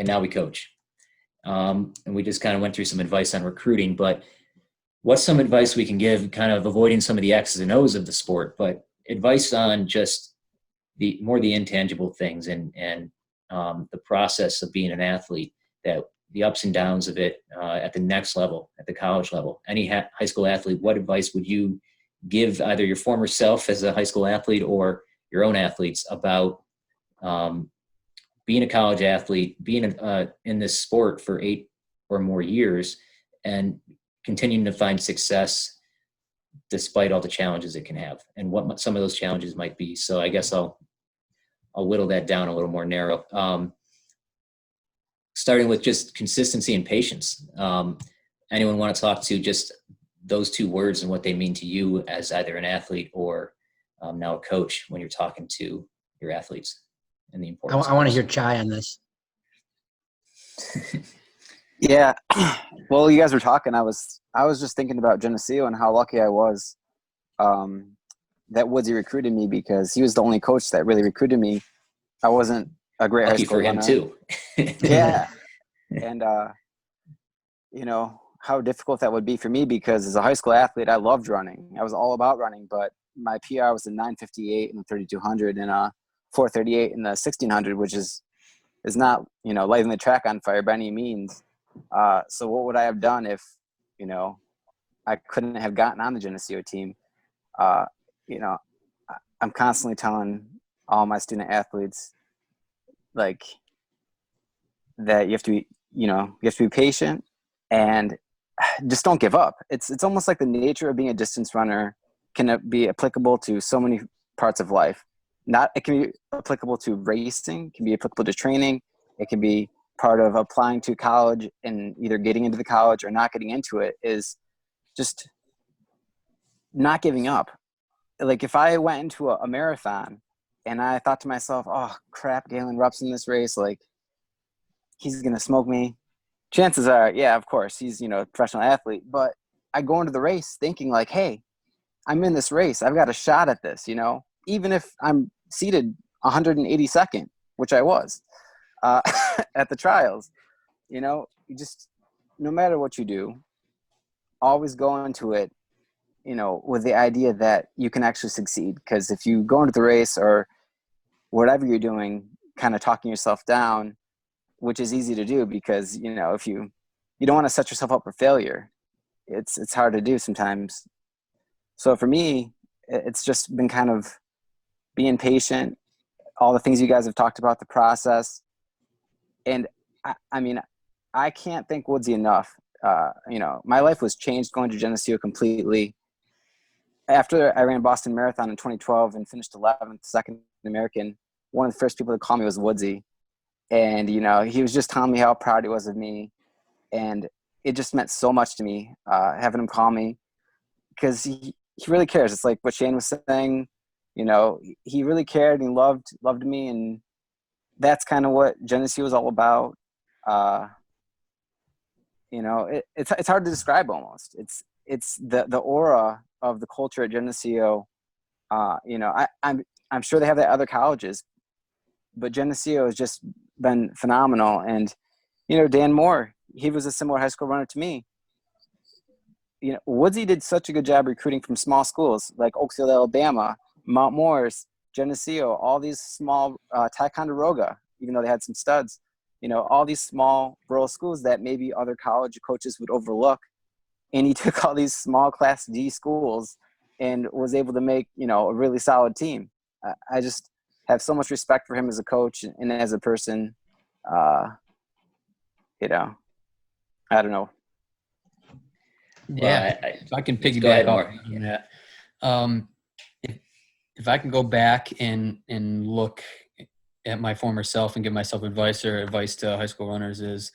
and now we coach. And we just kind of went through some advice on recruiting, but what's some advice we can give, kind of avoiding some of the X's and O's of the sport, but advice on just the intangible things and the process of being an athlete, that the ups and downs of it at the next level, at the college level. Any high school athlete, what advice would you give either your former self as a high school athlete or your own athletes about being a college athlete, being in this sport for 8 or more years and continuing to find success despite all the challenges it can have, and what some of those challenges might be? So I guess I'll whittle that down a little more narrow. Starting with just consistency and patience. Anyone want to talk to just those 2 words and what they mean to you as either an athlete or now a coach when you're talking to your athletes and the importance? I want to hear Chai on this. Yeah. Well, you guys were talking. I was just thinking about Geneseo and how lucky I was that Woodsy recruited me, because he was the only coach that really recruited me. I wasn't a great lucky high school for him runner. Too. Yeah. And how difficult that would be for me, because as a high school athlete, I loved running. I was all about running, but my PR was a 9:58 in the 3200 and a 4:38 in the 1600, which is not, lighting the track on fire by any means. So what would I have done if, I couldn't have gotten on the Geneseo team? I'm constantly telling all my student athletes, like, that you have to be patient and just don't give up. It's almost like the nature of being a distance runner can be applicable to so many parts of life. It can be applicable to racing, can be applicable to training. It can be part of applying to college, and either getting into the college or not getting into it is just not giving up. Like, if I went into a marathon and I thought to myself, oh crap, Galen Rupp's in this race, like, he's going to smoke me. Chances are, yeah, of course, he's, a professional athlete. But I go into the race thinking like, hey, I'm in this race. I've got a shot at this, even if I'm seated 182nd, which I was at the trials. You just, no matter what you do, always go into it, with the idea that you can actually succeed. Because if you go into the race or whatever you're doing, kind of talking yourself down, which is easy to do, because, if you don't want to set yourself up for failure, it's hard to do sometimes. So for me, it's just been kind of being patient, all the things you guys have talked about, the process. And I can't thank Woodsy enough. My life was changed going to Geneseo completely. After I ran Boston Marathon in 2012 and finished 11th, second American, one of the first people to call me was Woodsy. And, he was just telling me how proud he was of me. And it just meant so much to me, having him call me, because he really cares. It's like what Shane was saying, he really cared and he loved me. And that's kind of what Geneseo was all about. It's hard to describe almost. It's the aura of the culture at Geneseo. I'm sure they have that at other colleges, but Geneseo has just been phenomenal. And, Dan Moore, he was a similar high school runner to me. Woodsy did such a good job recruiting from small schools like Oakfield, Alabama, Mount Morris, Geneseo, all these small, Ticonderoga, even though they had some studs, all these small rural schools that maybe other college coaches would overlook. And he took all these small Class D schools and was able to make, a really solid team. I just have so much respect for him as a coach and as a person. I don't know. Yeah, if I can piggyback off on that. If I can go back and look at my former self and give myself advice to high school runners, is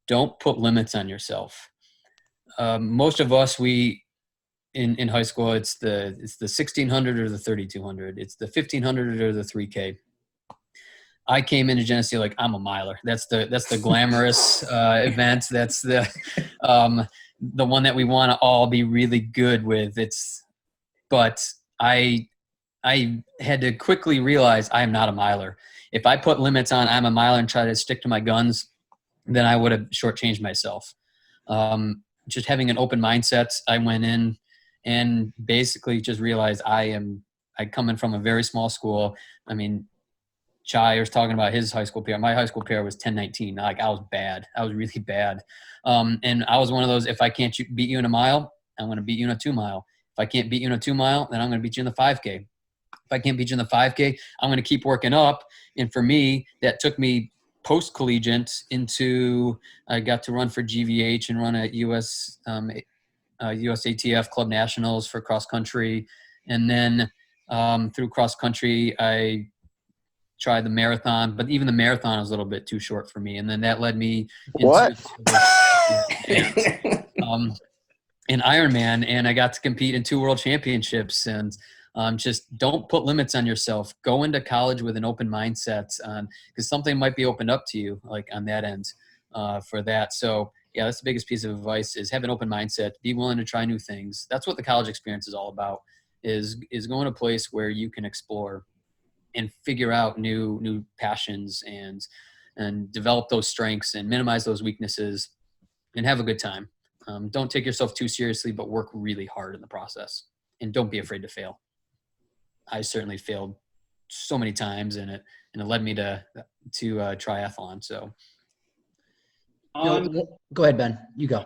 don't put limits on yourself. Most of us, in high school, it's the 1600 or the 3200. It's the 1500 or the 3K. I came into Geneseo like, I'm a miler. That's the glamorous event. That's the one that we want to all be really good with. But I had to quickly realize I am not a miler. If I put limits on I'm a miler and try to stick to my guns, then I would have shortchanged myself. Just having an open mindset, I went in and basically just realized I come in from a very small school. I mean, Chai was talking about his high school PR. My high school PR was 1019. Like, I was bad. I was really bad. And I was one of those, if I can't beat you in a mile, I'm going to beat you in a 2 mile. If I can't beat you in a 2 mile, then I'm going to beat you in the 5K. If I can't beat you in the 5K, I'm going to keep working up. And for me, that took me post-collegiate into, I got to run for GVH and run at US ATF Club Nationals for cross country. And then through cross country, I tried the marathon, but even the marathon was a little bit too short for me. And then that led me into an Ironman, and I got to compete in 2 world championships. And just don't put limits on yourself. Go into college with an open mindset, because something might be opened up to you, like on that end for that. So yeah, that's the biggest piece of advice: is have an open mindset. Be willing to try new things. That's what the college experience is all about. Is going to a place where you can explore and figure out new passions and develop those strengths and minimize those weaknesses and have a good time. Don't take yourself too seriously, but work really hard in the process, and don't be afraid to fail. I certainly failed so many times, and it led me to triathlon. So go ahead, Ben, you go.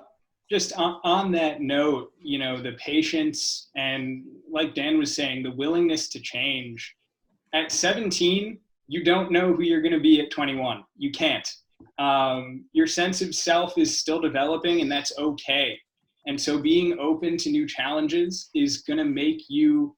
Just on that note, the patience and, like Dan was saying, the willingness to change. At 17, you don't know who you're going to be at 21. You can't. Your sense of self is still developing, and that's okay. And so being open to new challenges is going to make you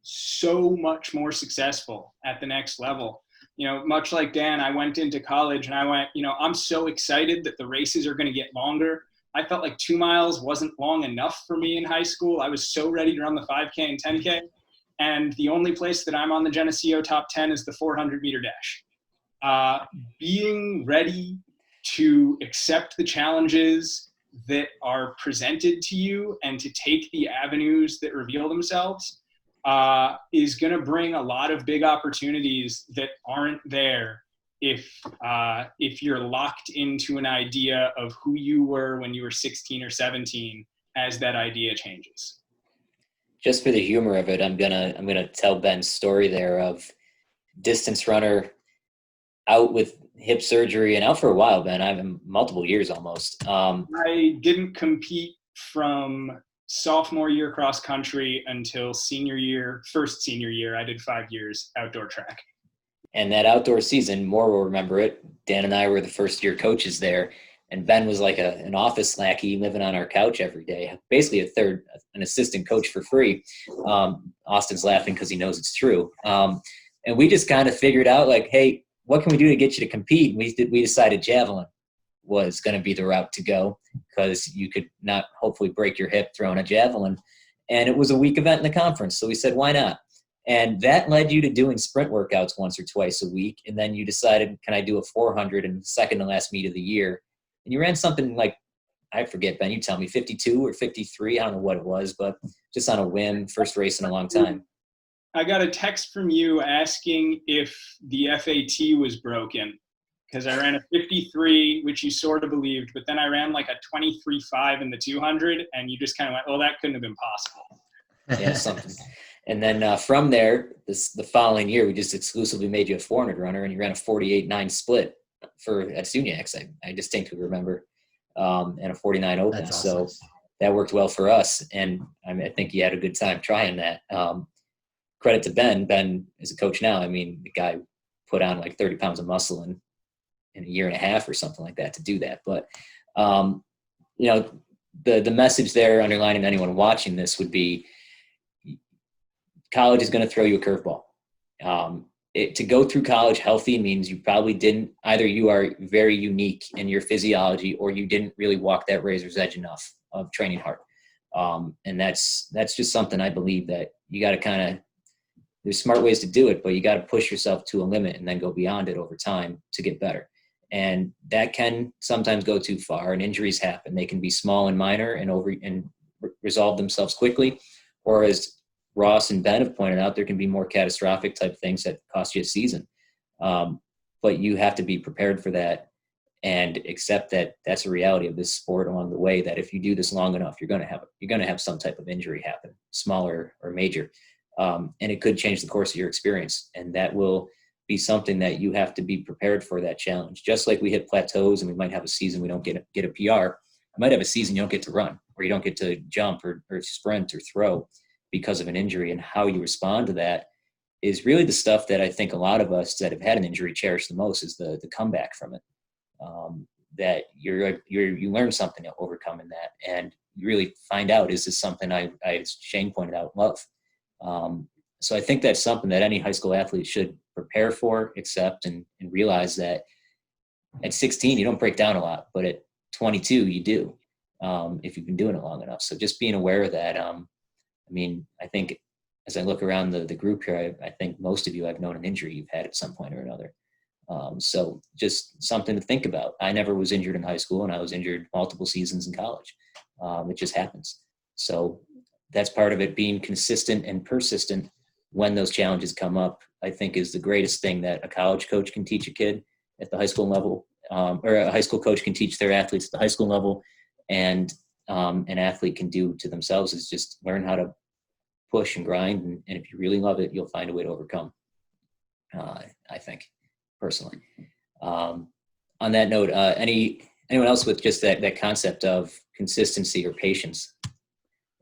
so much more successful at the next level. Much like Dan, I went into college and I went, I'm so excited that the races are going to get longer. I felt like 2 miles wasn't long enough for me in high school. I was so ready to run the 5K and 10K. And the only place that I'm on the Geneseo top 10 is the 400-meter dash. Being ready to accept the challenges that are presented to you and to take the avenues that reveal themselves is going to bring a lot of big opportunities that aren't there if you're locked into an idea of who you were when you were 16 or 17 as that idea changes. Just for the humor of it, I'm gonna tell Ben's story there of distance runner out with hip surgery and out for a while, Ben. I've been multiple years almost. I didn't compete from sophomore year cross country until first senior year. I did 5 years outdoor track. And that outdoor season, Moore will remember it. Dan and I were the first year coaches there. And Ben was like an office lackey living on our couch every day, basically an assistant coach for free. Austin's laughing because he knows it's true. And we just kind of figured out, like, hey, what can we do to get you to compete? We decided javelin was going to be the route to go, because you could not hopefully break your hip throwing a javelin. And it was a week event in the conference. So we said, why not? And that led you to doing sprint workouts once or twice a week. And then you decided, can I do a 400 in the second to last meet of the year? And you ran something like, I forget, Ben, you tell me, 52 or 53. I don't know what it was, but just on a whim, first race in a long time. I got a text from you asking if the FAT was broken, because I ran a 53, which you sort of believed, but then I ran like a 23.5 in the 200, and you just kind of went, oh, that couldn't have been possible. Yeah, something. And then from there, the following year, we just exclusively made you a 400 runner, and you ran a 48.9 split at SUNY. I distinctly remember, and a 49 open. That's awesome. So that worked well for us, and I think he had a good time trying that. Credit to Ben. Ben is a coach now. I mean, the guy put on like 30 pounds of muscle in a year and a half or something like that to do that. But the message there underlining anyone watching this would be, college is going to throw you a curveball. To go through college healthy means you probably didn't, either you are very unique in your physiology, or you didn't really walk that razor's edge enough of training hard. And that's just something I believe that you got to there's smart ways to do it, but you got to push yourself to a limit and then go beyond it over time to get better. And that can sometimes go too far, and injuries happen. They can be small and minor and resolve themselves quickly. Or as Ross and Ben have pointed out, there can be more catastrophic type things that cost you a season. But you have to be prepared for that. and accept that that's a reality of this sport along the way, that if you do this long enough, you're going to have some type of injury happen, smaller or major. And it could change the course of your experience. And that will be something that you have to be prepared for, that challenge. Just like we hit plateaus and we might have a season we don't get a PR, you might have a season you don't get to run, or you don't get to jump or sprint or throw because of an injury. And how you respond to that is really the stuff that I think a lot of us that have had an injury cherish the most, is the comeback from it. That you learn something overcoming that, and you really find out, is this something I as Shane pointed out, love. So I think that's something that any high school athlete should prepare for, accept, and realize that at 16 you don't break down a lot, but at 22 you do, if you've been doing it long enough. So just being aware of that. I mean, I think as I look around the group here, I think most of you have known an injury you've had at some point or another. So just something to think about. I never was injured in high school, and I was injured multiple seasons in college. It just happens. So that's part of it. Being consistent and persistent when those challenges come up, I think, is the greatest thing that a college coach can teach a kid at the high school level, or a high school coach can teach their athletes at the high school level, and an athlete can do to themselves, is just learn how to push and grind. And if you really love it, you'll find a way to overcome, I think, personally. On that note, anyone else with just that concept of consistency or patience,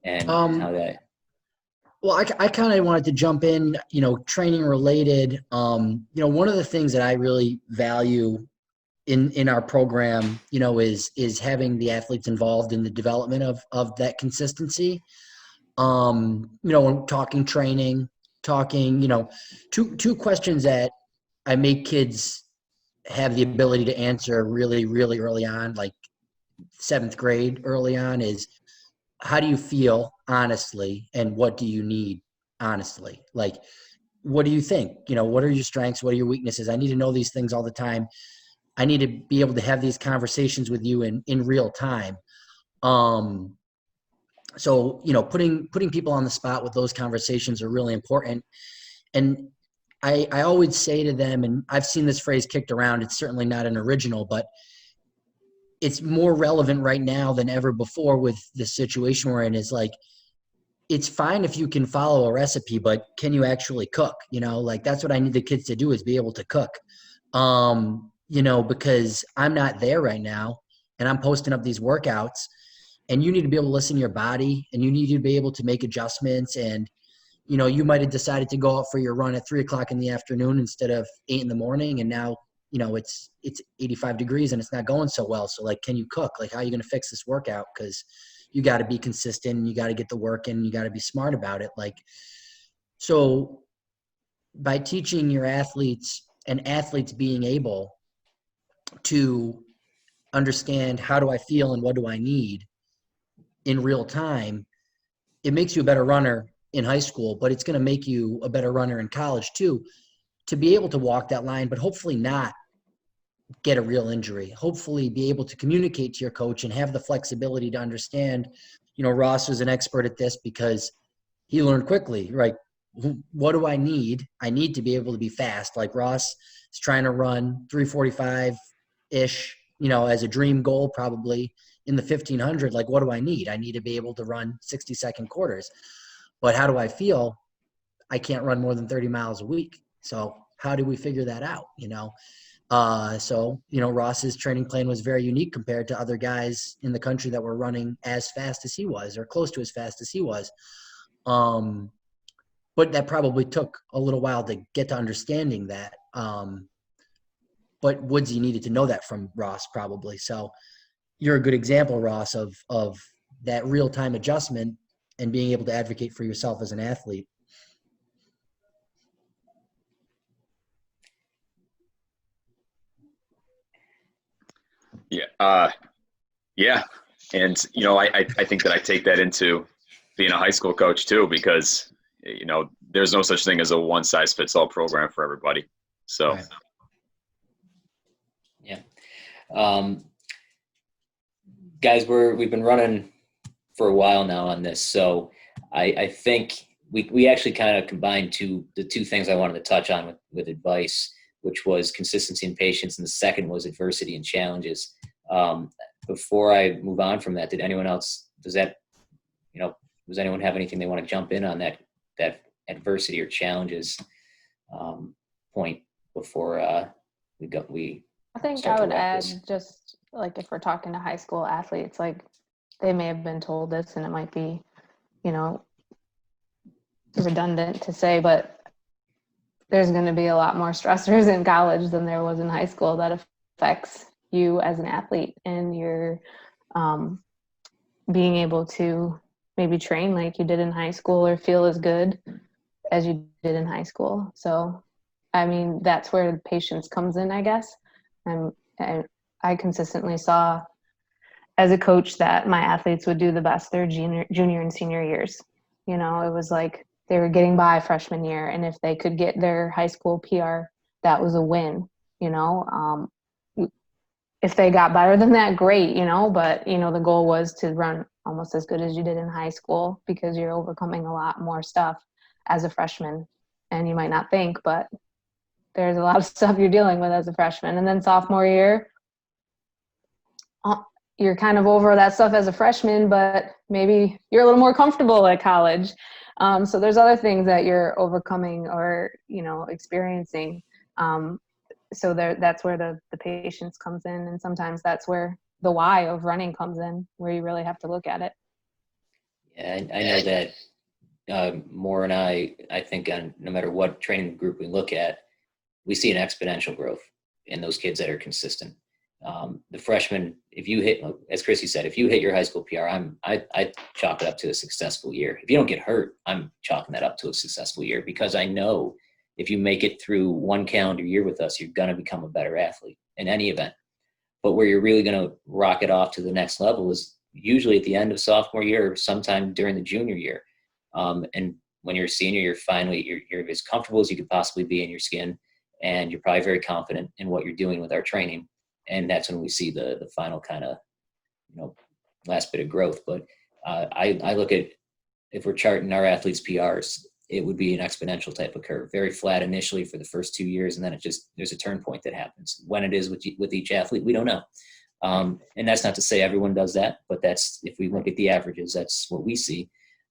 and how that? Well, I kind of wanted to jump in, training related. One of the things that I really value in our program, is having the athletes involved in the development of that consistency. Talking training, two questions that I make kids have the ability to answer really, really early on, like 7th grade early on, is, how do you feel honestly, and what do you need honestly? Like, what do you think? What are your strengths? What are your weaknesses? I need to know these things all the time. I need to be able to have these conversations with you in real time. So, putting people on the spot with those conversations are really important. And I always say to them, and I've seen this phrase kicked around, it's certainly not an original, but it's more relevant right now than ever before with the situation we're in, is like, it's fine if you can follow a recipe, but can you actually cook? That's what I need the kids to do, is be able to cook. Because I'm not there right now, and I'm posting up these workouts, and you need to be able to listen to your body, and you need to be able to make adjustments. And, you might have decided to go out for your run at 3:00 in the afternoon instead of 8 in the morning. And now, it's 85 degrees and it's not going so well. So, like, can you cook? Like, how are you going to fix this workout? Because you got to be consistent, and you got to get the work in, and you got to be smart about it. So by teaching your athletes, and athletes being able to understand, how do I feel and what do I need in real time, it makes you a better runner in high school, but it's going to make you a better runner in college too, to be able to walk that line, but hopefully not get a real injury. Hopefully be able to communicate to your coach and have the flexibility to understand. Ross was an expert at this because he learned quickly, right? What do I need? I need to be able to be fast. Like, Ross is trying to run 3:45-ish, as a dream goal, probably in the 1500. Like, what do I need? I need to be able to run 60-second quarters. But how do I feel? I can't run more than 30 miles a week. So how do we figure that out? Ross's training plan was very unique compared to other guys in the country that were running as fast as he was, or close to as fast as he was. But that probably took a little while to get to understanding that. But Woodsy needed to know that from Ross, probably. So you're a good example, Ross, of that real-time adjustment and being able to advocate for yourself as an athlete. Yeah. Yeah. And, I think that I take that into being a high school coach too, because, there's no such thing as a one-size-fits-all program for everybody. So. Right. Yeah. Guys, we've been running for a while now on this. So I think we actually kind of combined the two things I wanted to touch on with advice. which was consistency and patience, and the second was adversity and challenges. Before I move on from that, did anyone else, does anyone have anything they want to jump in on that adversity or challenges point before we I think start I to would wrap add, this? just like if we're talking to high school athletes, like they may have been told this and it might be, redundant to say, but there's going to be a lot more stressors in college than there was in high school that affects you as an athlete and your being able to maybe train like you did in high school or feel as good as you did in high school. So, I mean, that's where patience comes in, I guess. And I consistently saw as a coach that my athletes would do the best their junior and senior years. It was like they were getting by freshman year, and if they could get their high school PR, that was a win. If they got better than that, great, but the goal was to run almost as good as you did in high school, because you're overcoming a lot more stuff as a freshman. And you might not think, but there's a lot of stuff you're dealing with as a freshman. And then sophomore year, you're kind of over that stuff as a freshman, but maybe you're a little more comfortable at college. So there's other things that you're overcoming or, experiencing. So that's where the patience comes in. And sometimes that's where the why of running comes in, where you really have to look at it. Yeah, I know that Moore and I think no matter what training group we look at, we see an exponential growth in those kids that are consistent. The freshmen, if you hit, as Chrissy said, if you hit your high school PR, I chalk it up to a successful year. If you don't get hurt, I'm chalking that up to a successful year, because I know if you make it through one calendar year with us, you're going to become a better athlete in any event. But where you're really going to rocket off to the next level is usually at the end of sophomore year or sometime during the junior year. And when you're a senior, you're as comfortable as you could possibly be in your skin, and you're probably very confident in what you're doing with our training. And that's when we see the final kind of, last bit of growth. But I look at, if we're charting our athletes' PRs, it would be an exponential type of curve, very flat initially for the first 2 years. And then there's a turn point that happens. When it is with each athlete, we don't know. And that's not to say everyone does that, but if we look at the averages, that's what we see.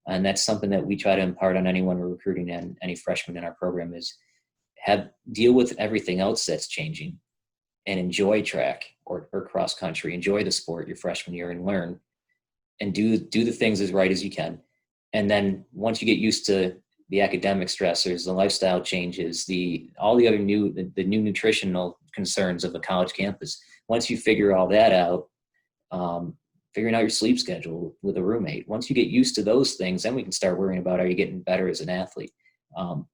And that's something that we try to impart on anyone we're recruiting and any freshman in our program is deal with everything else that's changing and enjoy track or cross country, enjoy the sport your freshman year and learn and do the things as right as you can. And then once you get used to the academic stressors, the lifestyle changes, all the other new nutritional concerns of a college campus, once you figure all that out, figuring out your sleep schedule with a roommate, once you get used to those things, then we can start worrying about, are you getting better as an athlete?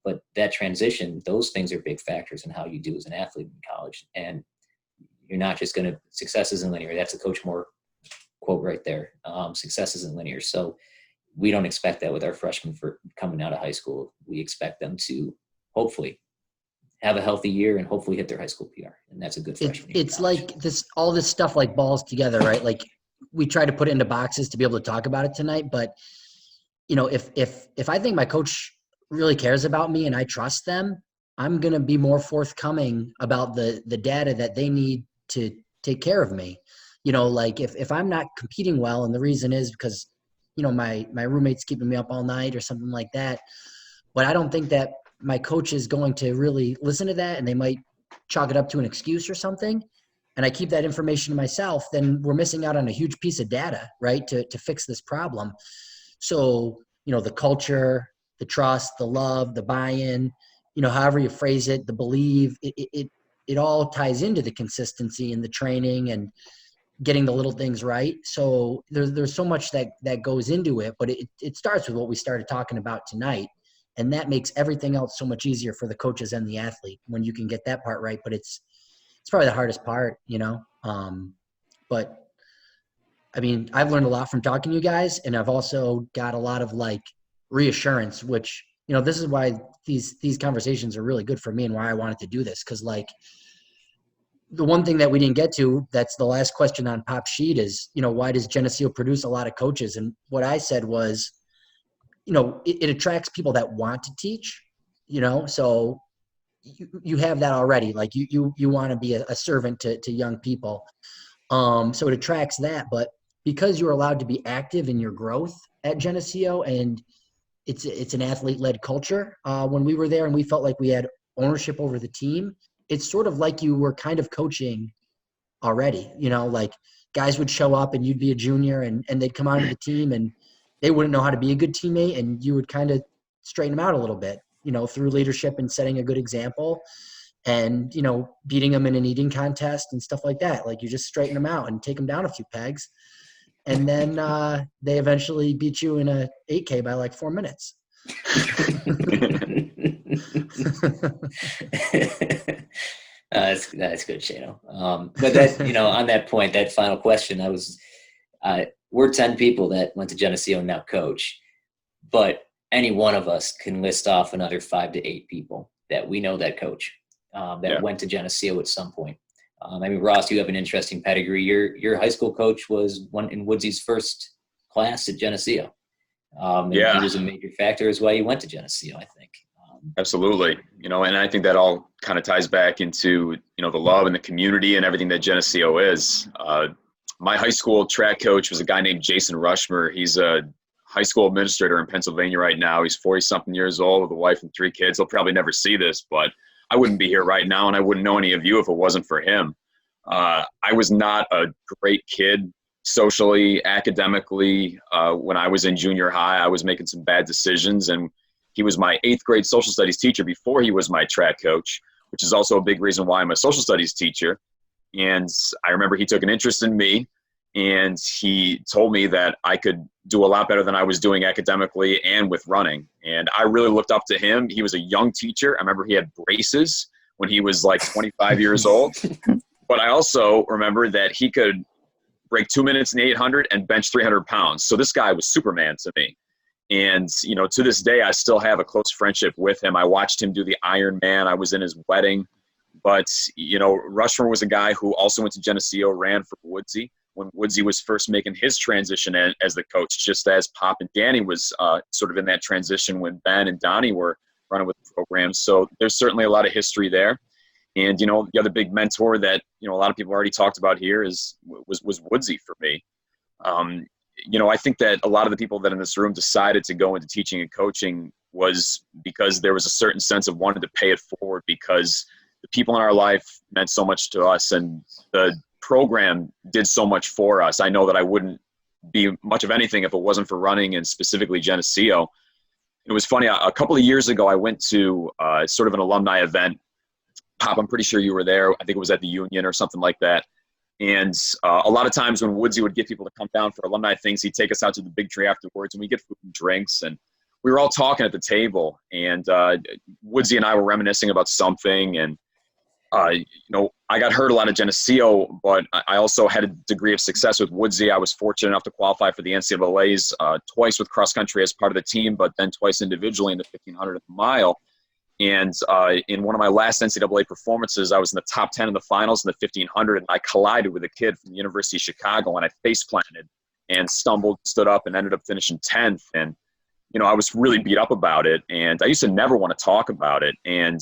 But that transition, those things are big factors in how you do as an athlete in college. And you're not just going to, success isn't linear. That's a Coach Moore quote right there. Success isn't linear. So we don't expect that with our freshmen for coming out of high school. We expect them to hopefully have a healthy year and hopefully hit their high school PR. And that's a good freshman year. It's like all this stuff like balls together, right? Like we try to put it into boxes to be able to talk about it tonight. But, if I think my coach really cares about me and I trust them, I'm going to be more forthcoming about the data that they need to take care of me. Like if I'm not competing well, and the reason is because, my roommate's keeping me up all night or something like that. But I don't think that my coach is going to really listen to that, and they might chalk it up to an excuse or something. And I keep that information to myself, then we're missing out on a huge piece of data, right, to fix this problem. So, the culture, the trust, the love, the buy-in, however you phrase it, the believe, it all ties into the consistency and the training and getting the little things right. So there's so much that goes into it, but it starts with what we started talking about tonight. And that makes everything else so much easier for the coaches and the athlete when you can get that part right. But it's probably the hardest part, but I mean, I've learned a lot from talking to you guys, and I've also got a lot of reassurance, which, this is why these conversations are really good for me and why I wanted to do this. Cause the one thing that we didn't get to, that's the last question on Pop's sheet is, why does Geneseo produce a lot of coaches? And what I said was, it attracts people that want to teach, so you have that already. Like you want to be a servant to young people. So it attracts that, but because you're allowed to be active in your growth at Geneseo, and it's an athlete-led culture. When we were there and we felt like we had ownership over the team, it's sort of like you were kind of coaching already, like guys would show up and you'd be a junior and they'd come onto the team and they wouldn't know how to be a good teammate, and you would kind of straighten them out a little bit, through leadership and setting a good example and, beating them in an eating contest and stuff like that. Like you just straighten them out and take them down a few pegs. And then they eventually beat you in a 8K by like 4 minutes. That's good, Shano. But that, on that point, that final question, we're 10 people that went to Geneseo and now coach, but any one of us can list off another 5 to 8 people that we know that coach that went to Geneseo at some point. Ross, you have an interesting pedigree. Your high school coach was one in Woodsy's first class at Geneseo. And he was a major factor as why you went to Geneseo, I think. Absolutely. And I think that all kind of ties back into, the love and the community and everything that Geneseo is. My high school track coach was a guy named Jason Rushmer. He's a high school administrator in Pennsylvania right now. He's 40-something years old with a wife and 3 kids. He'll probably never see this, but I wouldn't be here right now, and I wouldn't know any of you if it wasn't for him. I was not a great kid socially, academically. When I was in junior high, I was making some bad decisions, and he was my 8th grade social studies teacher before he was my track coach, which is also a big reason why I'm a social studies teacher. And I remember he took an interest in me, and he told me that I could do a lot better than I was doing academically and with running. And I really looked up to him. He was a young teacher. I remember he had braces when he was like 25 years old. But I also remember that he could break 2 minutes in the 800 and bench 300 pounds. So this guy was Superman to me. And, to this day, I still have a close friendship with him. I watched him do the Ironman. I was in his wedding. But, Rushmore was a guy who also went to Geneseo, ran for Woodsy when Woodsy was first making his transition as the coach, just as Pop and Danny was sort of in that transition when Ben and Donnie were running with the program. So there's certainly a lot of history there. And, the other big mentor that, a lot of people already talked about here was Woodsy for me. I think that a lot of the people that in this room decided to go into teaching and coaching was because there was a certain sense of wanting to pay it forward, because the people in our life meant so much to us and the program did so much for us. I know that I wouldn't be much of anything if it wasn't for running, and specifically Geneseo. It was funny, a couple of years ago, I went to sort of an alumni event. Pop, I'm pretty sure you were there. I think it was at the Union or something like that. And a lot of times when Woodsy would get people to come down for alumni things, he'd take us out to the Big Tree afterwards, and we get food and drinks. And we were all talking at the table, and Woodsy and I were reminiscing about something. And, I got hurt a lot at Geneseo, but I also had a degree of success with Woodsy. I was fortunate enough to qualify for the NCAAs twice with cross country as part of the team, but then twice individually in the 1500 and the mile. And in one of my last NCAA performances, I was in the top 10 in the finals in the 1500, and I collided with a kid from the University of Chicago, and I face planted and stumbled, stood up, and ended up finishing 10th. And, I was really beat up about it, and I used to never want to talk about it. And,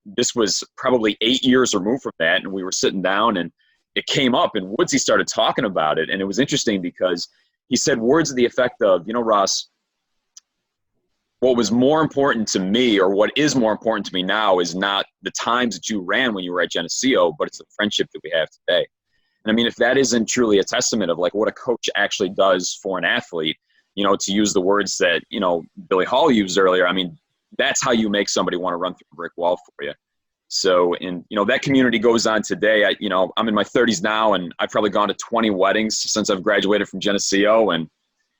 this was probably 8 years removed from that, and we were sitting down, and it came up, and Woodsy started talking about it. And it was interesting because he said words to the effect of, Ross, what was more important to me, or what is more important to me now, is not the times that you ran when you were at Geneseo, but it's the friendship that we have today. And if that isn't truly a testament of like what a coach actually does for an athlete, to use the words that, Billy Hall used earlier, that's how you make somebody want to run through a brick wall for you. So, and, that community goes on today. I'm in my 30s now, and I've probably gone to 20 weddings since I've graduated from Geneseo, and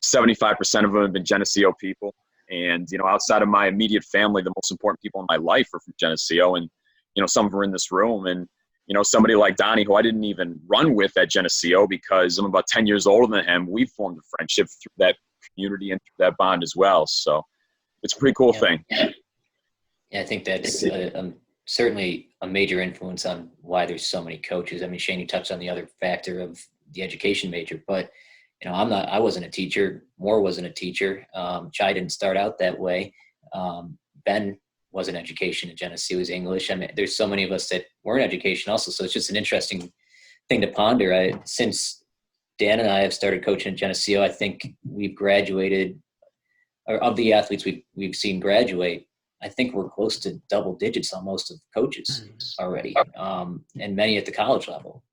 75% of them have been Geneseo people. And, outside of my immediate family, the most important people in my life are from Geneseo. And, some of them are in this room. And, somebody like Donnie, who I didn't even run with at Geneseo because I'm about 10 years older than him, we formed a friendship through that community and through that bond as well. So it's a pretty cool thing. Yeah, I think that's certainly a major influence on why there's so many coaches. Shane, you touched on the other factor of the education major, but I wasn't a teacher. Moore wasn't a teacher. Chai didn't start out that way. Ben wasn't education at Geneseo, it was English. I mean, there's so many of us that weren't education also. So it's just an interesting thing to ponder. Since Dan and I have started coaching at Geneseo, I think we've graduated, or of the athletes we've seen graduate, I think we're close to double digits on most of the coaches already, and many at the college level.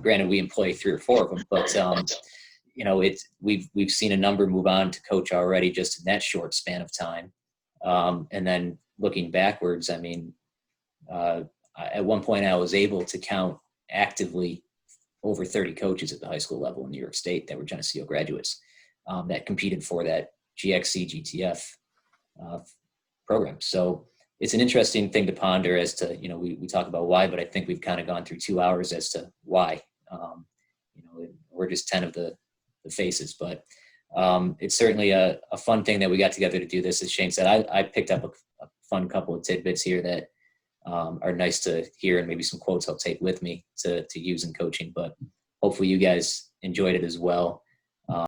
Granted, we employ 3 or 4 of them, but we've seen a number move on to coach already just in that short span of time. And then looking backwards, I mean, at one point I was able to count actively over 30 coaches at the high school level in New York State that were Geneseo graduates that competed for that GXC GTF program. So it's an interesting thing to ponder as to, we talk about why, but I think we've kind of gone through 2 hours as to why. We're just 10 of the faces, but it's certainly a fun thing that we got together to do this. As Shane said, I picked up a fun couple of tidbits here that are nice to hear, and maybe some quotes I'll take with me to use in coaching, but hopefully you guys enjoyed it as well.